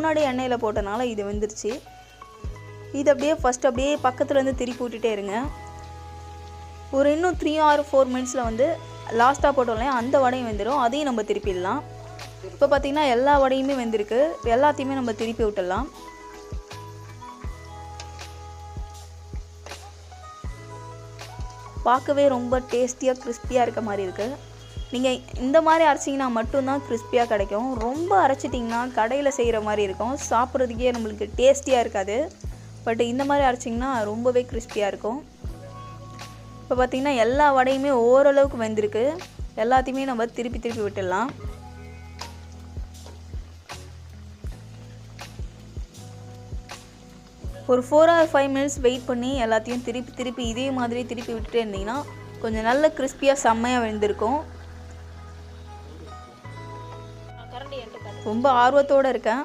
முன்னாடியே எண்ணெயில் போட்டனால இது வெந்துருச்சு. இது அப்படியே ஃபஸ்ட்டு அப்படியே பக்கத்துலேருந்து திருப்பி விட்டுட்டே இருங்க. ஒரு இன்னும் 3 or 4 மினிட்ஸில் வந்து லாஸ்ட்டாக போட்டோம் இல்லையா, அந்த வடையும் வெந்துடும். அதையும் நம்ம திருப்பிடலாம். இப்போ பார்த்திங்கன்னா எல்லா வடையுமே வெந்திருக்கு. எல்லாத்தையுமே நம்ம திருப்பி விட்டுடலாம். பார்க்கவே ரொம்ப டேஸ்டியாக கிறிஸ்பியாக இருக்க மாதிரி இருக்குது. நீங்கள் இந்த மாதிரி அரைச்சிங்கன்னா மட்டும்தான் கிறிஸ்பியாக கிடைக்கும். ரொம்ப அரைச்சிட்டிங்கன்னா கடையில் செய்கிற மாதிரி இருக்கும், சாப்பிட்றதுக்கே நம்மளுக்கு டேஸ்டியாக இருக்காது. பட் இந்த மாதிரி அரைச்சிங்கன்னா ரொம்பவே கிறிஸ்பியாக இருக்கும். இப்போ பார்த்திங்கன்னா எல்லா வடையுமே ஓரளவுக்கு வெந்திருக்கு. எல்லாத்தையுமே நம்ம திருப்பி திருப்பி விட்டுடலாம். ஒரு 4 or 5 மினிட்ஸ் வெயிட் பண்ணி எல்லாத்தையும் திருப்பி திருப்பி இதே மாதிரி திருப்பி விட்டுட்டே இருந்தீங்கன்னா கொஞ்சம் நல்ல கிறிஸ்பியாக செம்மையாக வெந்திருக்கும். ரொம்ப ஆர்வத்தோடு இருக்கேன்.